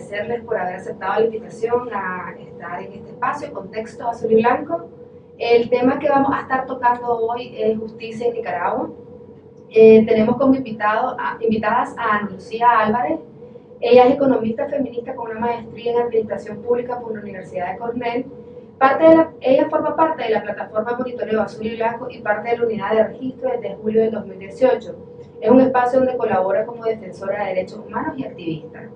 agradecerles por haber aceptado la invitación a estar en este espacio, Contexto Azul y Blanco. El tema que vamos a estar tocando hoy es justicia en Nicaragua. Tenemos como invitadas a Ana Lucía Álvarez. Ella es economista feminista con una maestría en Administración Pública por la Universidad de Cornell. Ella forma parte de la plataforma Monitoreo Azul y Blanco y parte de la unidad de registro desde julio del 2018. Es un espacio donde colabora como defensora de derechos humanos y activista.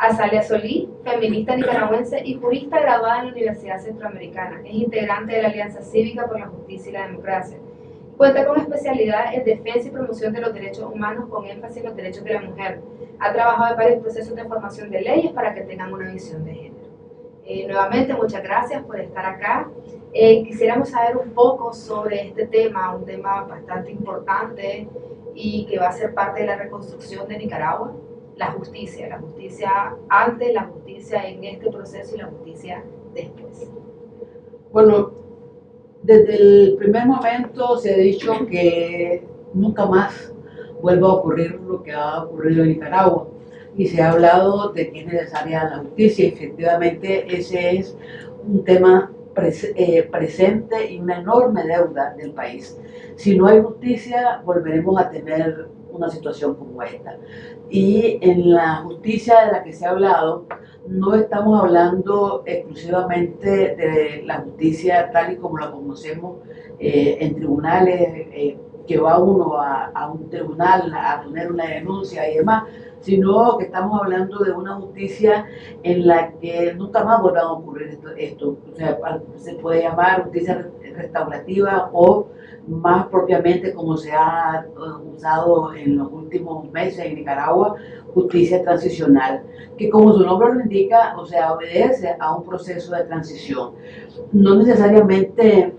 Azalia Solí, feminista nicaragüense y jurista graduada en la Universidad Centroamericana. Es integrante de la Alianza Cívica por la Justicia y la Democracia. Cuenta con especialidad en defensa y promoción de los derechos humanos con énfasis en los derechos de la mujer. Ha trabajado en varios procesos de formación de leyes para que tengan una visión de género. Nuevamente, muchas gracias por estar acá. Quisiéramos saber un poco sobre este tema, un tema bastante importante y que va a ser parte de la reconstrucción de Nicaragua, la justicia antes, la justicia en este proceso y la justicia después. Bueno, desde el primer momento se ha dicho que nunca más vuelva a ocurrir lo que ha ocurrido en Nicaragua y se ha hablado de que es necesaria la justicia. Efectivamente, ese es un tema presente y una enorme deuda del país. Si no hay justicia, volveremos a tener una situación como esta. Y en la justicia de la que se ha hablado, no estamos hablando exclusivamente de la justicia tal y como la conocemos en tribunales, que va uno a un tribunal a poner una denuncia y demás, sino que estamos hablando de una justicia en la que nunca más vuelva a ocurrir esto. O sea, se puede llamar justicia restaurativa o más propiamente, como se ha usado en los últimos meses en Nicaragua, justicia transicional, que como su nombre lo indica, o sea, obedece a un proceso de transición. No necesariamente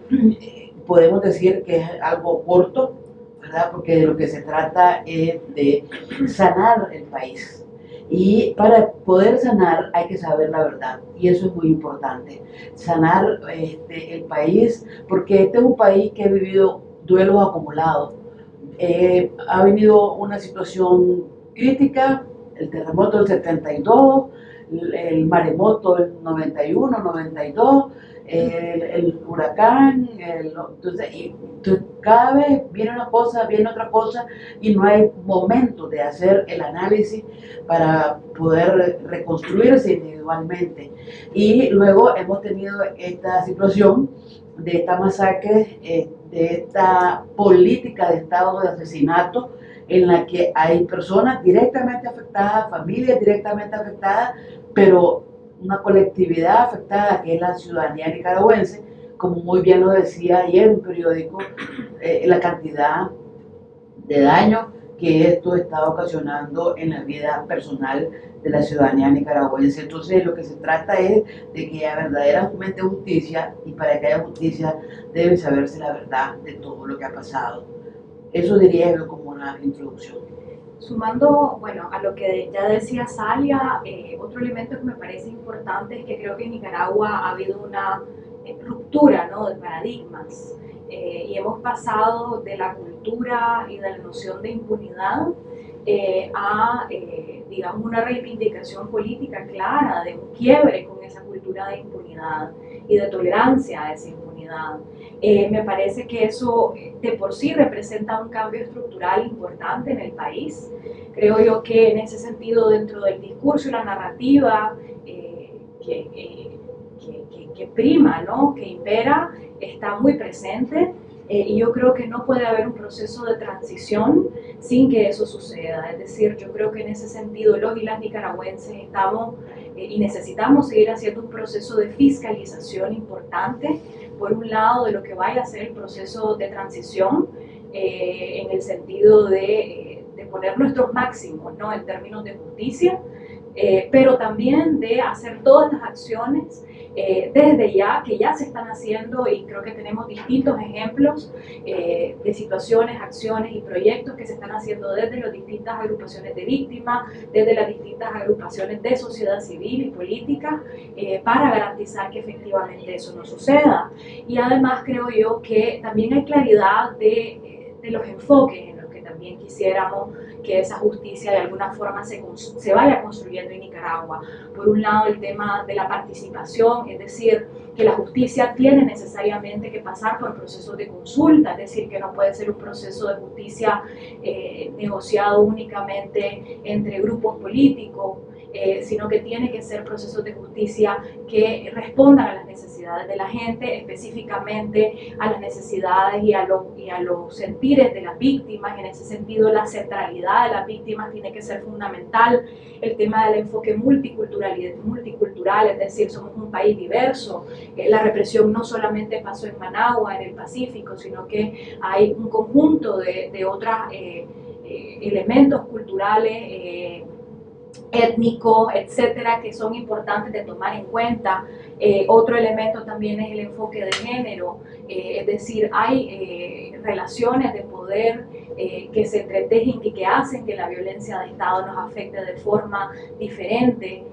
podemos decir que es algo corto, ¿verdad? Porque de lo que se trata es de sanar el país. Y para poder sanar hay que saber la verdad, y eso es muy importante, sanar el país, porque este es un país que ha vivido duelos acumulados. Ha venido una situación crítica, el terremoto del 72, el maremoto del 91, 92, el huracán, entonces cada vez viene una cosa, viene otra cosa, y no hay momento de hacer el análisis para poder reconstruirse individualmente. Y luego hemos tenido esta situación de esta masacre, de esta política de Estado de asesinato, en la que hay personas directamente afectadas, familias directamente afectadas, pero una colectividad afectada que es la ciudadanía nicaragüense, como muy bien lo decía ayer un periódico, la cantidad de daño que esto está ocasionando en la vida personal de la ciudadanía nicaragüense. Entonces lo que se trata es de que haya verdaderamente justicia, y para que haya justicia debe saberse la verdad de todo lo que ha pasado. Eso diría yo como una introducción. Sumando, bueno, a lo que ya decía Salia, otro elemento que me parece importante es que creo que en Nicaragua ha habido una ruptura, ¿no?, de paradigmas, y hemos pasado de la cultura y de la noción de impunidad a, digamos, una reivindicación política clara de un quiebre con esa cultura de impunidad y de tolerancia a esa impunidad. Me parece que eso de por sí representa un cambio estructural importante en el país. Creo yo que en ese sentido, dentro del discurso y la narrativa que prima, ¿no?, que impera, está muy presente. Y yo creo que no puede haber un proceso de transición sin que eso suceda. Es decir, yo creo que en ese sentido los y las nicaragüenses estamos y necesitamos seguir haciendo un proceso de fiscalización importante, por un lado, de lo que vaya a ser el proceso de transición, en el sentido de poner nuestros máximos, ¿no?, en términos de justicia, pero también de hacer todas las acciones desde ya, que ya se están haciendo, y creo que tenemos distintos ejemplos de situaciones, acciones y proyectos que se están haciendo desde las distintas agrupaciones de víctimas, desde las distintas agrupaciones de sociedad civil y política, para garantizar que efectivamente eso no suceda. Y además creo yo que también hay claridad de los enfoques en los que también quisiéramos que esa justicia de alguna forma se vaya construyendo en Nicaragua. Por un lado, el tema de la participación, es decir, que la justicia tiene necesariamente que pasar por procesos de consulta, es decir, que no puede ser un proceso de justicia negociado únicamente entre grupos políticos, sino que tiene que ser procesos de justicia que respondan a las necesidades de la gente, específicamente a las necesidades y a los sentires de las víctimas. En ese sentido, la centralidad de las víctimas tiene que ser fundamental. El tema del enfoque multicultural, es decir, somos un país diverso. La represión no solamente pasó en Managua, en el Pacífico, sino que hay un conjunto de otros elementos culturales, étnicos, etcétera, que son importantes de tomar en cuenta. Otro elemento también es el enfoque de género, es decir, hay relaciones de poder que se entretejen y que hacen que la violencia de Estado nos afecte de forma diferente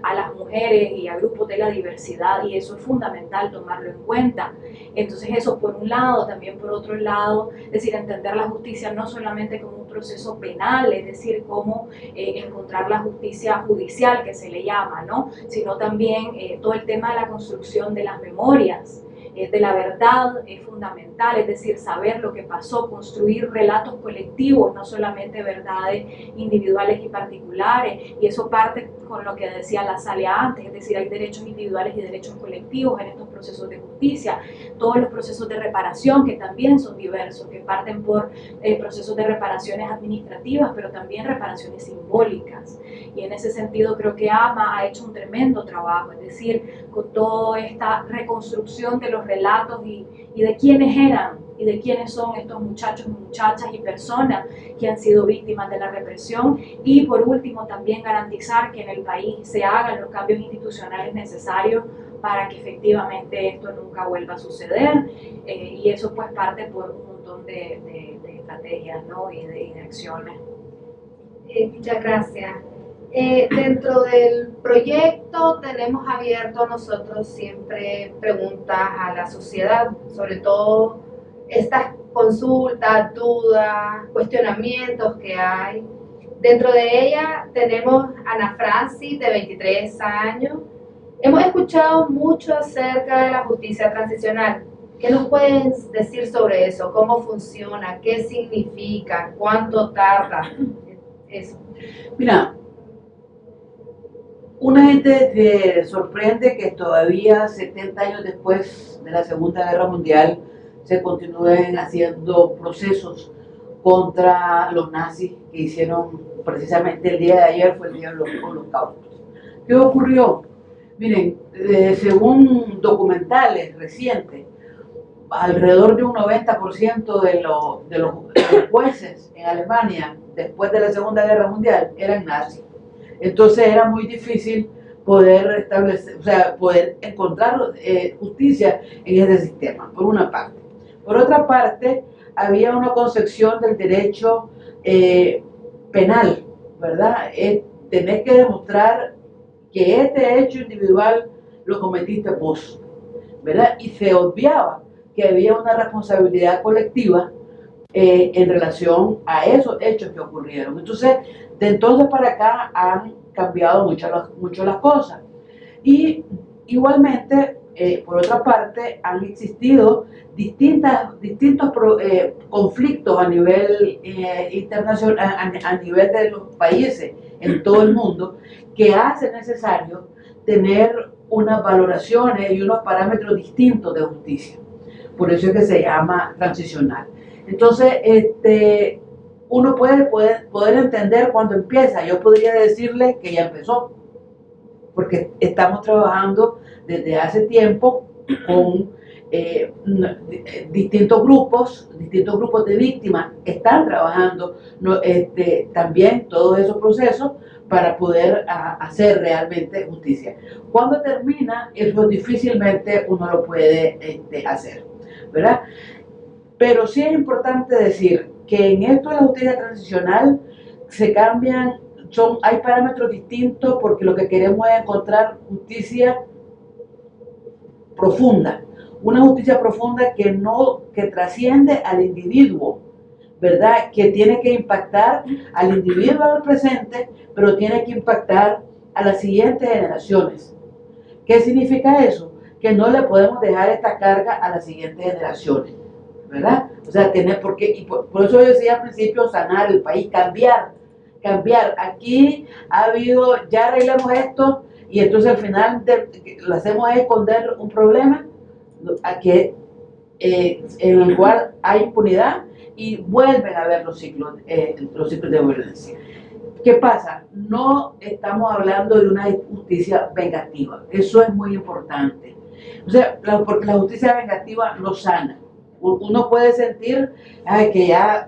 a las mujeres y a grupos de la diversidad, y eso es fundamental tomarlo en cuenta. Entonces eso por un lado, también por otro lado, es decir, entender la justicia no solamente como un proceso penal, es decir, cómo encontrar la justicia judicial que se le llama, ¿no? Sino también todo el tema de la construcción de las memorias, de la verdad es fundamental, es decir, saber lo que pasó, construir relatos colectivos, no solamente verdades individuales y particulares, y eso parte con lo que decía la Salia antes, es decir, hay derechos individuales y derechos colectivos en estos procesos de justicia, todos los procesos de reparación que también son diversos, que parten por procesos de reparaciones administrativas, pero también reparaciones simbólicas, y en ese sentido creo que AMA ha hecho un tremendo trabajo, es decir, con toda esta reconstrucción de los relatos y de quiénes eran y de quiénes son estos muchachos, muchachas y personas que han sido víctimas de la represión, y por último también garantizar que en el país se hagan los cambios institucionales necesarios para que efectivamente esto nunca vuelva a suceder, y eso pues parte por un montón de estrategias, ¿no? y de acciones. Muchas gracias. Dentro del proyecto tenemos abierto nosotros siempre preguntas a la sociedad, sobre todo estas consultas, dudas, cuestionamientos que hay. Dentro de ella tenemos a Ana Francis, de 23 años. Hemos escuchado mucho acerca de la justicia transicional. ¿Qué nos pueden decir sobre eso? ¿Cómo funciona? ¿Qué significa? ¿Cuánto tarda? Eso. Mira, una gente se sorprende que todavía 70 años después de la Segunda Guerra Mundial se continúen haciendo procesos contra los nazis que hicieron precisamente el día de ayer, fue el día de los holocaustos. ¿Qué ocurrió? Miren, según documentales recientes, alrededor de un 90% de los jueces en Alemania después de la Segunda Guerra Mundial eran nazis. Entonces era muy difícil poder establecer, o sea, poder encontrar justicia en ese sistema, por una parte. Por otra parte, había una concepción del derecho penal, ¿verdad? Tenés que demostrar que este hecho individual lo cometiste vos, ¿verdad? Y se obviaba que había una responsabilidad colectiva en relación a esos hechos que ocurrieron. Entonces, de entonces para acá han cambiado mucho las cosas. Y igualmente, por otra parte, han existido distintos conflictos a nivel internacional, a nivel de los países en todo el mundo, que hace necesario tener unas valoraciones y unos parámetros distintos de justicia. Por eso es que se llama transicional. Entonces, uno puede poder entender cuándo empieza. Yo podría decirle que ya empezó, porque estamos trabajando desde hace tiempo con distintos grupos de víctimas. Están trabajando también todos esos procesos para poder hacer realmente justicia. Cuando termina, eso difícilmente uno lo puede hacer, ¿verdad? Pero sí es importante decir que en esto de la justicia transicional se cambian, hay parámetros distintos, porque lo que queremos es encontrar justicia profunda, una justicia profunda que trasciende al individuo, ¿verdad? Que tiene que impactar al individuo del presente, pero tiene que impactar a las siguientes generaciones. ¿Qué significa eso? Que no le podemos dejar esta carga a las siguientes generaciones, ¿verdad? O sea, tener y por eso yo decía al principio, sanar el país, cambiar. Aquí ha habido, ya arreglamos esto, y entonces al final lo hacemos es esconder un problema en el cual hay impunidad y vuelven a haber los ciclos de violencia. ¿Qué pasa? No estamos hablando de una justicia vengativa. Eso es muy importante. O sea, porque la justicia vengativa no sana. Uno puede sentir que ya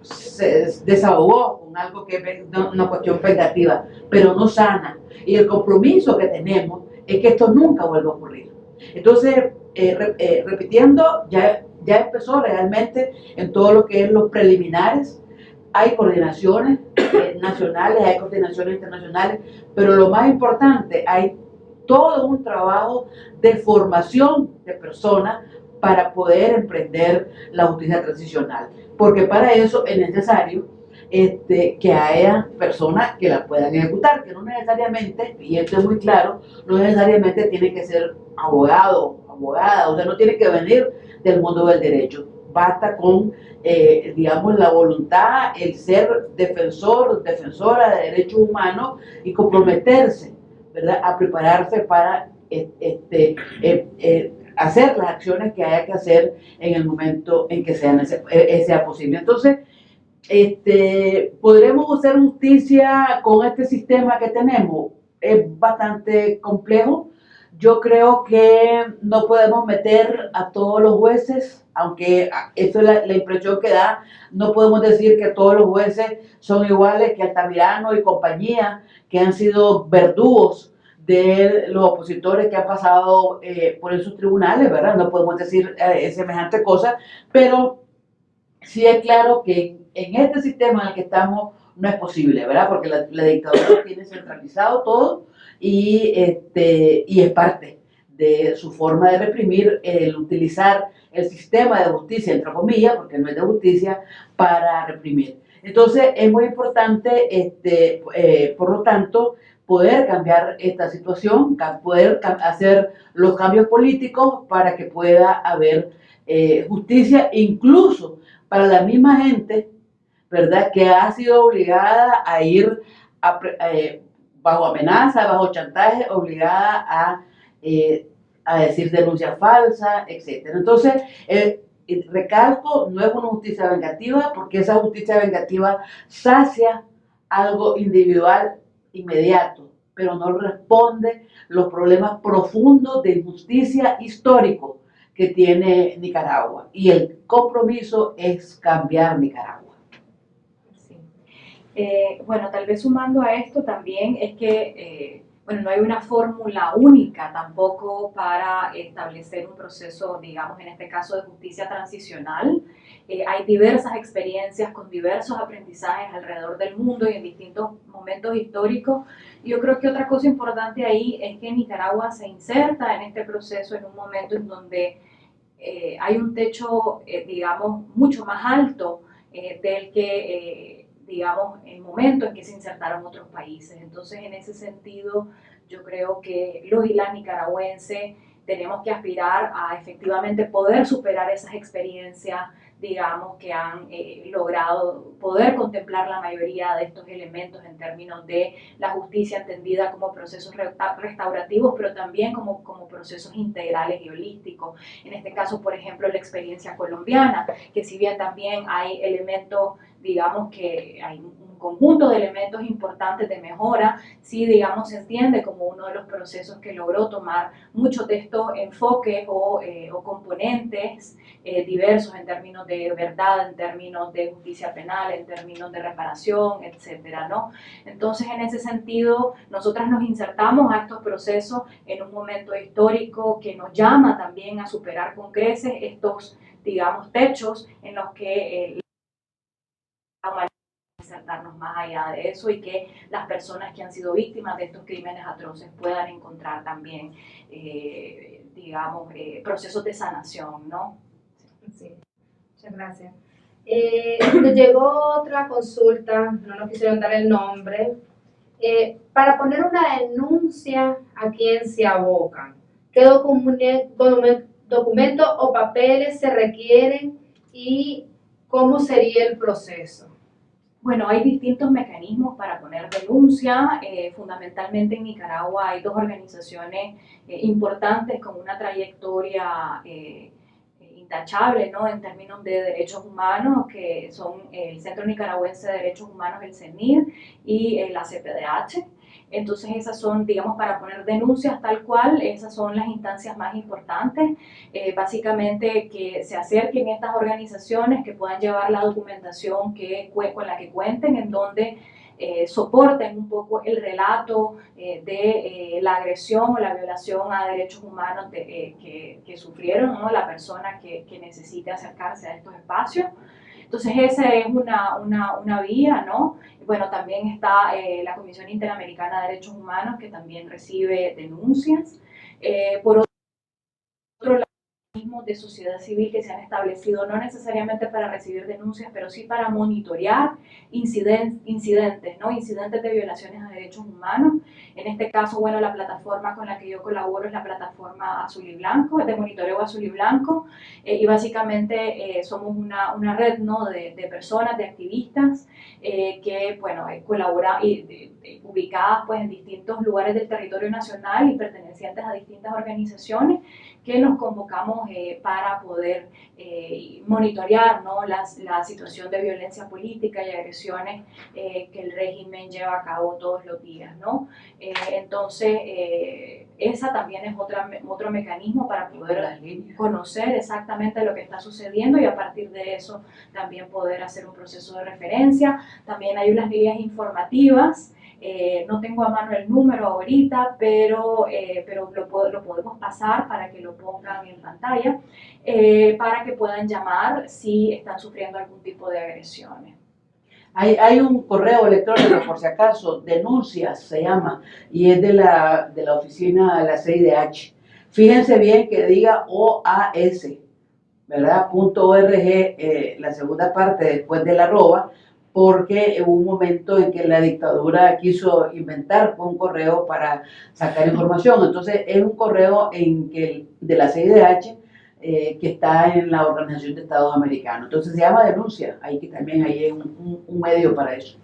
se desahogó con algo que es una cuestión vengativa, pero no sana. Y el compromiso que tenemos es que esto nunca vuelva a ocurrir. Entonces, repitiendo, ya empezó realmente en todo lo que es los preliminares. Hay coordinaciones nacionales, hay coordinaciones internacionales, pero lo más importante, hay todo un trabajo de formación de personas para poder emprender la justicia transicional, porque para eso es necesario que haya personas que la puedan ejecutar, que no necesariamente, y esto es muy claro, no necesariamente tiene que ser abogado, abogada, o sea, no tiene que venir del mundo del derecho, basta con digamos, la voluntad, el ser defensor, defensora de derechos humanos y comprometerse, ¿verdad?, a prepararse para hacer las acciones que haya que hacer en el momento en que sea posible. Entonces, ¿podremos hacer justicia con este sistema que tenemos? Es bastante complejo. Yo creo que no podemos meter a todos los jueces, aunque eso es la impresión que da. No podemos decir que todos los jueces son iguales, que Altamirano y compañía, que han sido verdugos de los opositores que han pasado por esos tribunales, ¿verdad? No podemos decir semejante cosa, pero sí es claro que en este sistema en el que estamos no es posible, ¿verdad? Porque la dictadura tiene centralizado todo y es parte de su forma de reprimir el utilizar el sistema de justicia, entre comillas, porque no es de justicia, para reprimir. Entonces es muy importante, por lo tanto, poder cambiar esta situación, poder hacer los cambios políticos para que pueda haber justicia, incluso para la misma gente, ¿verdad?, que ha sido obligada a ir bajo amenaza, bajo chantaje, obligada a decir denuncias falsas, etc. Entonces, recalco, no es una justicia vengativa, porque esa justicia vengativa sacia algo individual inmediato, pero no responde los problemas profundos de injusticia histórico que tiene Nicaragua. Y el compromiso es cambiar Nicaragua. Sí. Bueno, tal vez sumando a esto también es que, bueno, no hay una fórmula única tampoco para establecer un proceso, digamos, en este caso de justicia transicional. Hay diversas experiencias con diversos aprendizajes alrededor del mundo y en distintos momentos históricos. Yo creo que otra cosa importante ahí es que Nicaragua se inserta en este proceso en un momento en donde hay un techo, digamos, mucho más alto del que, digamos, el momento en que se insertaron otros países. Entonces, en ese sentido, yo creo que los y las nicaragüenses tenemos que aspirar a efectivamente poder superar esas experiencias, digamos, que han logrado poder contemplar la mayoría de estos elementos en términos de la justicia entendida como procesos restaurativos, pero también como procesos integrales y holísticos. En este caso, por ejemplo, la experiencia colombiana, que si bien también hay elementos, digamos que hay un conjunto de elementos importantes de mejora, sí, digamos, se entiende como uno de los procesos que logró tomar muchos de estos enfoques o componentes diversos en términos de verdad, en términos de justicia penal, en términos de reparación, etcétera, ¿no? Entonces, en ese sentido, nosotras nos insertamos a estos procesos en un momento histórico que nos llama también a superar con creces estos, digamos, techos en los que la humanidad insertarnos más allá de eso y que las personas que han sido víctimas de estos crímenes atroces puedan encontrar también, digamos, procesos de sanación, ¿no? Sí, muchas gracias. Nos llegó otra consulta, no nos quisieron dar el nombre. Para poner una denuncia, ¿a quién se abocan? ¿Qué documentos o papeles se requieren y cómo sería el proceso? Bueno, hay distintos mecanismos para poner denuncia. Fundamentalmente en Nicaragua hay dos organizaciones importantes con una trayectoria intachable, ¿no?, en términos de derechos humanos, que son el Centro Nicaragüense de Derechos Humanos, el CENID, y la CPDH. Entonces esas son, digamos, para poner denuncias tal cual, esas son las instancias más importantes. Básicamente que se acerquen estas organizaciones, que puedan llevar la documentación con la que cuenten, en donde soporten un poco el relato de la agresión o la violación a derechos humanos que sufrieron, ¿no?, la persona que necesite acercarse a estos espacios. Entonces esa es una vía, ¿no? Bueno, también está la Comisión Interamericana de Derechos Humanos, que también recibe denuncias. Por otro lado, de sociedad civil que se han establecido no necesariamente para recibir denuncias, pero sí para monitorear incidentes, ¿no?, incidentes de violaciones a derechos humanos. En este caso, bueno, la plataforma con la que yo colaboro es la plataforma Azul y Blanco, de monitoreo Azul y Blanco, y básicamente somos una red, ¿no?, de personas, de activistas que, bueno, colaboran ubicadas pues en distintos lugares del territorio nacional y pertenecientes a distintas organizaciones, que nos convocamos para poder monitorear, ¿no?, la situación de violencia política y agresiones que el régimen lleva a cabo todos los días, ¿no? Entonces, esa también es otro mecanismo para poder conocer exactamente lo que está sucediendo y a partir de eso también poder hacer un proceso de referencia. También hay unas guías informativas. No tengo a mano el número ahorita, pero lo podemos pasar para que lo pongan en pantalla, para que puedan llamar si están sufriendo algún tipo de agresiones. Hay un correo electrónico, por si acaso, denuncias se llama, y es de la oficina de la CIDH. Fíjense bien que diga OAS, ¿verdad? .org, la segunda parte después del arroba, porque hubo un momento en que la dictadura quiso inventar un correo para sacar información. Entonces es un correo de la CIDH que está en la Organización de Estados Americanos. Entonces se llama denuncia, ahí que también hay un medio para eso.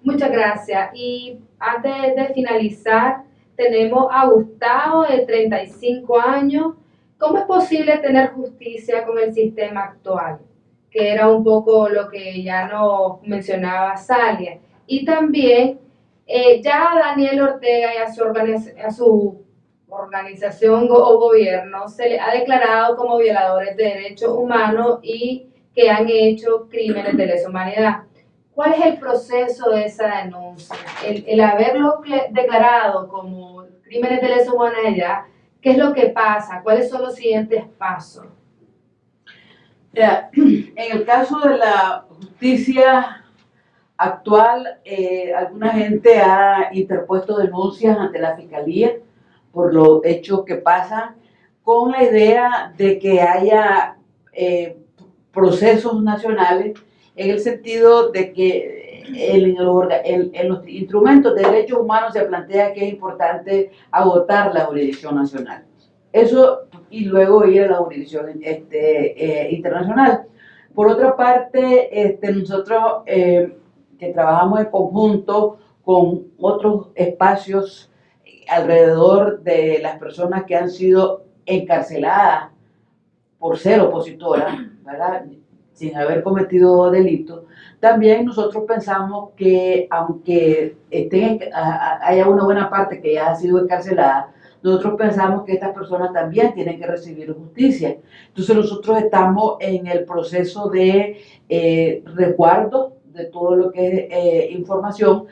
Muchas gracias. Y antes de finalizar, tenemos a Gustavo, de 35 años. ¿Cómo es posible tener justicia con el sistema actual? Que era un poco lo que ya nos mencionaba Salia. Y también ya a Daniel Ortega y a su organización o gobierno se le ha declarado como violadores de derechos humanos y que han hecho crímenes de lesa humanidad. ¿Cuál es el proceso de esa denuncia? El haberlo declarado como crímenes de lesa humanidad, ¿qué es lo que pasa? ¿Cuáles son los siguientes pasos? En el caso de la justicia actual, alguna gente ha interpuesto denuncias ante la Fiscalía por los hechos que pasan, con la idea de que haya procesos nacionales, en el sentido de que en los instrumentos de derechos humanos se plantea que es importante agotar la jurisdicción nacional. Eso, y luego ir a la jurisdicción internacional. Por otra parte, nosotros que trabajamos en conjunto con otros espacios alrededor de las personas que han sido encarceladas por ser opositoras, ¿verdad?, sin haber cometido delitos, también nosotros pensamos que aunque haya una buena parte que ya ha sido encarcelada, nosotros pensamos que estas personas también tienen que recibir justicia. Entonces nosotros estamos en el proceso de resguardo de todo lo que es información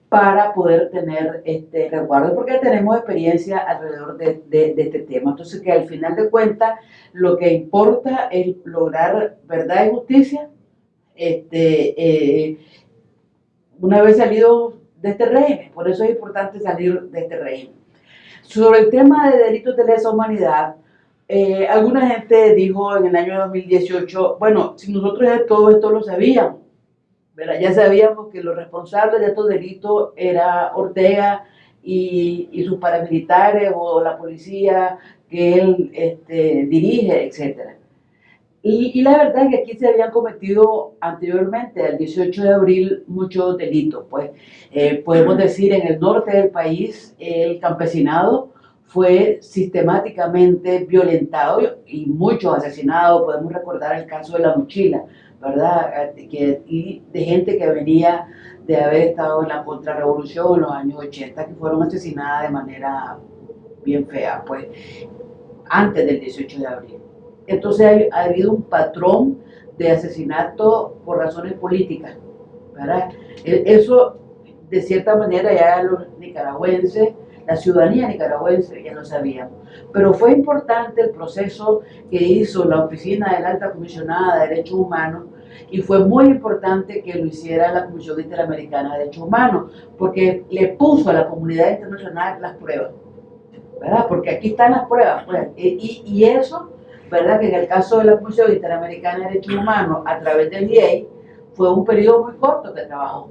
para poder tener resguardo, porque tenemos experiencia alrededor de este tema. Entonces, que al final de cuentas, lo que importa es lograr verdad y justicia una vez salido de este régimen. Por eso es importante salir de este régimen. Sobre el tema de delitos de lesa humanidad, Alguna gente dijo en el año 2018, bueno, si nosotros ya todo esto lo sabíamos, ¿verdad? Ya sabíamos que los responsables de estos delitos era Ortega y sus paramilitares o la policía que él dirige, etcétera. Y la verdad es que aquí se habían cometido anteriormente, el 18 de abril, muchos delitos. Pues podemos decir, en el norte del país, el campesinado fue sistemáticamente violentado y muchos asesinados. Podemos recordar el caso de la mochila, ¿verdad? Y de gente que venía de haber estado en la contrarrevolución en los años 80, que fueron asesinadas de manera bien fea, pues antes del 18 de abril. Entonces ha habido un patrón de asesinato por razones políticas, ¿verdad? Eso, de cierta manera, ya los nicaragüenses, la ciudadanía nicaragüense ya lo sabíamos. Pero fue importante el proceso que hizo la Oficina de la Alta Comisionada de Derechos Humanos y fue muy importante que lo hiciera la Comisión Interamericana de Derechos Humanos, porque le puso a la comunidad internacional las pruebas, ¿verdad? Porque aquí están las pruebas, pues, y eso, ¿verdad? Que en el caso de la Comisión Interamericana de Derechos Humanos, a través del IEI, fue un periodo muy corto que trabajó,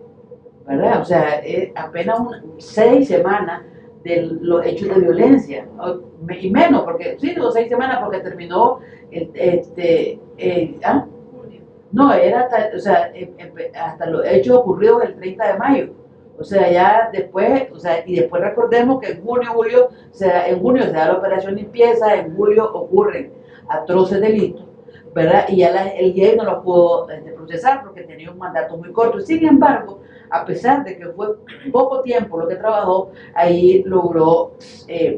¿verdad? O sea, apenas 6 semanas de los hechos de violencia, y menos, porque sí, 6 semanas porque terminó, no, era hasta, o sea, hasta los hechos ocurridos el 30 de mayo. O sea, ya después, o sea, y después recordemos que en junio, julio, en junio se da la operación limpieza, en julio ocurren atroces delitos, ¿verdad? Y ya el IEI no lo pudo procesar porque tenía un mandato muy corto. Sin embargo, a pesar de que fue poco tiempo lo que trabajó, ahí logró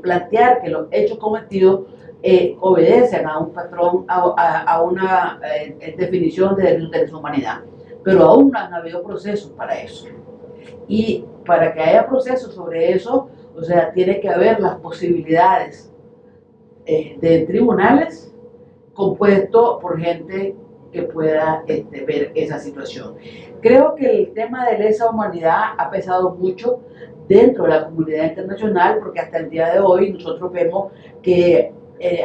plantear que los hechos cometidos obedecen a un patrón, a una definición de deshumanidad. Pero aún no han habido procesos para eso. Y para que haya procesos sobre eso, o sea, tiene que haber las posibilidades de tribunales compuestos por gente que pueda ver esa situación. Creo que el tema de lesa humanidad ha pesado mucho dentro de la comunidad internacional, porque hasta el día de hoy nosotros vemos que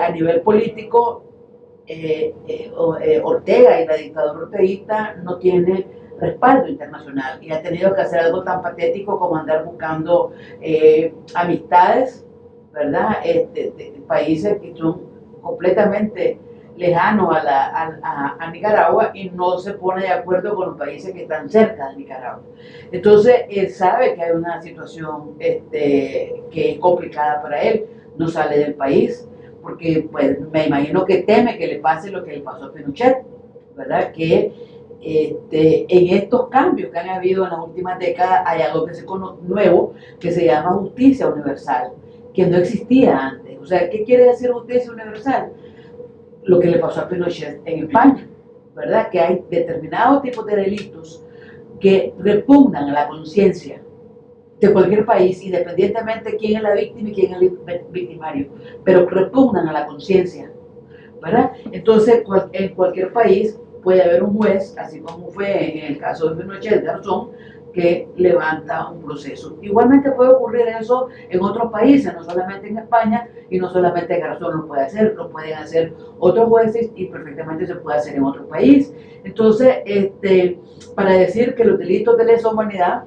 a nivel político Ortega y la dictadura orteguista no tiene respaldo internacional y ha tenido que hacer algo tan patético como andar buscando amistades, ¿verdad? De países que son completamente lejanos a Nicaragua y no se pone de acuerdo con los países que están cerca de Nicaragua. Entonces, él sabe que hay una situación que es complicada para él, no sale del país, porque pues, me imagino que teme que le pase lo que le pasó a Pinochet, ¿verdad? Que en estos cambios que han habido en las últimas décadas hay algo que se conoce nuevo que se llama justicia universal, que no existía antes. O sea, ¿qué quiere decir justicia universal? Lo que le pasó a Pinochet en España, ¿verdad? Que hay determinados tipos de delitos que repugnan a la conciencia de cualquier país, independientemente de quién es la víctima y quién es el victimario, pero repugnan a la conciencia, ¿verdad? Entonces, en cualquier país puede haber un juez, así como fue en el caso de Pinochet Garzón, que levanta un proceso. Igualmente puede ocurrir eso en otros países, no solamente en España, y no solamente Garzón lo puede hacer, lo pueden hacer otros jueces y perfectamente se puede hacer en otro país. Entonces, para decir que los delitos de lesa humanidad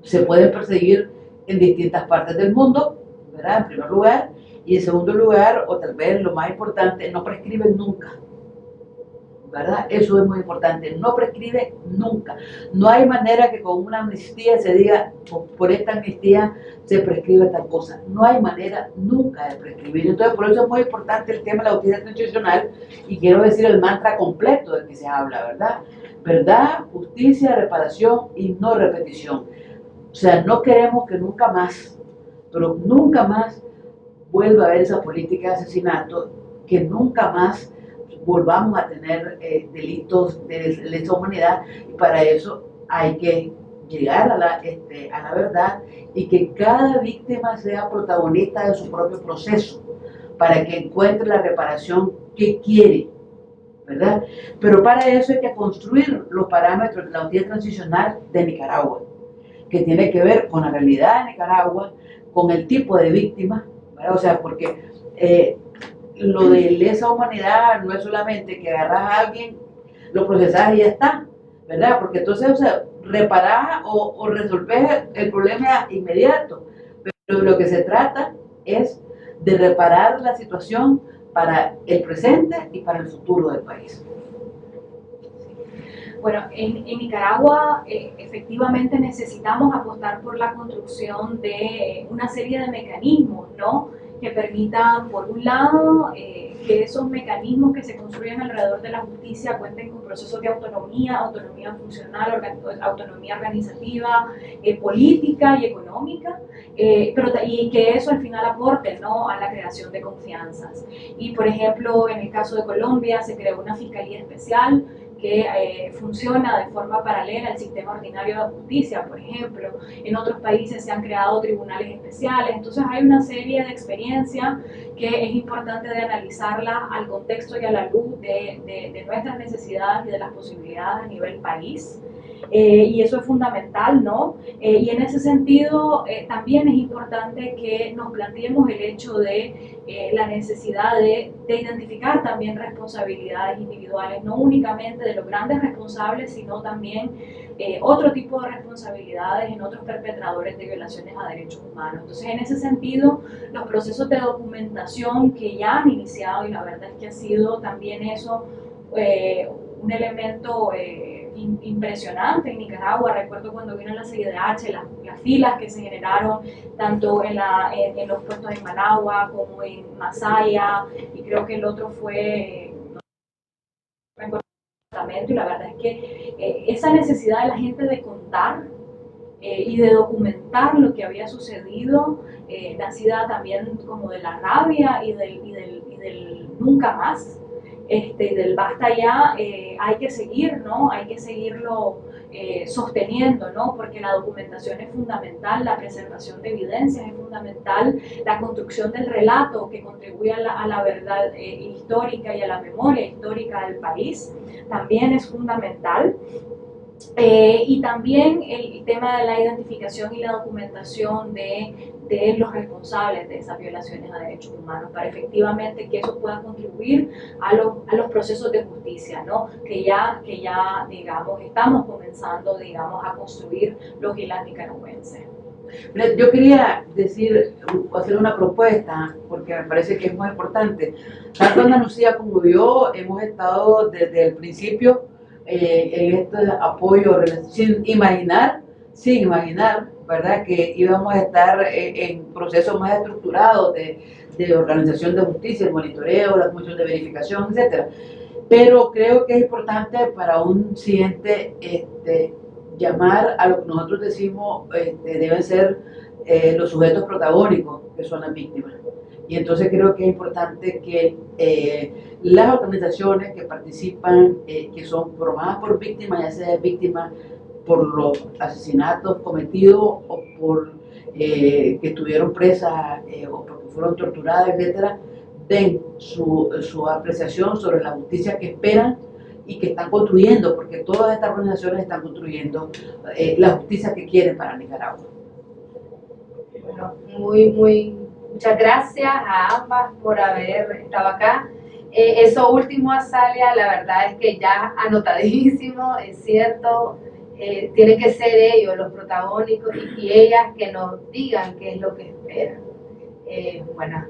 se pueden perseguir en distintas partes del mundo, ¿verdad? En primer lugar, y en segundo lugar, o tal vez lo más importante, no prescriben nunca, ¿verdad? Eso es muy importante, no prescribe nunca. No hay manera que con una amnistía se diga, por esta amnistía se prescribe tal cosa. No hay manera nunca de prescribir. Entonces, por eso es muy importante el tema de la justicia transicional y quiero decir el mantra completo del que se habla, ¿verdad? Verdad, justicia, reparación y no repetición. O sea, no queremos que nunca más, pero nunca más vuelva a haber esa política de asesinato, que nunca más volvamos a tener delitos de lesa humanidad, y para eso hay que llegar a la verdad y que cada víctima sea protagonista de su propio proceso para que encuentre la reparación que quiere, ¿verdad? Pero para eso hay que construir los parámetros de la justicia transicional de Nicaragua, que tiene que ver con la realidad de Nicaragua, con el tipo de víctima, ¿verdad? O sea, porque lo de lesa humanidad no es solamente que agarras a alguien, lo procesas y ya está, ¿verdad? Porque entonces, o sea, reparás o resolver el problema inmediato, pero de lo que se trata es de reparar la situación para el presente y para el futuro del país. Bueno, en Nicaragua efectivamente necesitamos apostar por la construcción de una serie de mecanismos, ¿no?, que permitan, por un lado, que esos mecanismos que se construyen alrededor de la justicia cuenten con procesos de autonomía, autonomía funcional, autonomía organizativa, política y económica, y que eso al final aporte, ¿no?, a la creación de confianzas. Y, por ejemplo, en el caso de Colombia se creó una fiscalía especial que funciona de forma paralela al sistema ordinario de justicia, por ejemplo. En otros países se han creado tribunales especiales, entonces hay una serie de experiencias que es importante de analizarla al contexto y a la luz de nuestras necesidades y de las posibilidades a nivel país. Y eso es fundamental, ¿no? Y en ese sentido también es importante que nos planteemos el hecho de la necesidad de identificar también responsabilidades individuales, no únicamente de los grandes responsables, sino también otro tipo de responsabilidades en otros perpetradores de violaciones a derechos humanos. Entonces, en ese sentido, los procesos de documentación que ya han iniciado, y la verdad es que ha sido también eso un elemento impresionante en Nicaragua. Recuerdo cuando vino la CIDH, las filas que se generaron tanto en los puestos en Managua como en Masaya, y creo que el otro fue y la verdad es que esa necesidad de la gente de contar y de documentar lo que había sucedido, nacida también como de la rabia y del nunca más, y del basta ya, hay que seguir, ¿no? Hay que seguirlo sosteniendo, ¿no? Porque la documentación es fundamental, la preservación de evidencias es fundamental, la construcción del relato que contribuye a la verdad histórica y a la memoria histórica del país también es fundamental. Y también el tema de la identificación y la documentación de los responsables de esas violaciones a derechos humanos, para efectivamente que eso pueda contribuir a los procesos de justicia, ¿no? que ya digamos, estamos comenzando, digamos, a construir los y las nicaragüenses. Yo quería hacer una propuesta, porque me parece que es muy importante. Tanto Ana Lucía como yo hemos estado desde el principio en este apoyo, sin imaginar, ¿verdad?, que íbamos a estar en procesos más estructurados de organización de justicia, el monitoreo, la comisión de verificación, etcétera. Pero creo que es importante para un siguiente llamar a lo que nosotros decimos deben ser los sujetos protagónicos, que son las víctimas. Y entonces creo que es importante que las organizaciones que participan, que son formadas por víctimas, ya sea víctimas por los asesinatos cometidos o por que estuvieron presas o porque fueron torturadas, etcétera, den su apreciación sobre la justicia que esperan y que están construyendo, porque todas estas organizaciones están construyendo la justicia que quieren para Nicaragua. Bueno, muchas gracias a ambas por haber estado acá. Eso último, Azalia, la verdad es que ya anotadísimo, es cierto, tienen que ser ellos los protagónicos y ellas que nos digan qué es lo que esperan.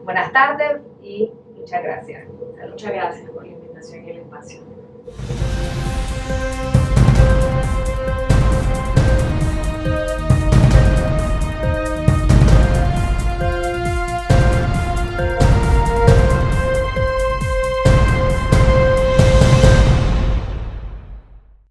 Buenas tardes y muchas gracias. Muchas gracias por la invitación y el espacio.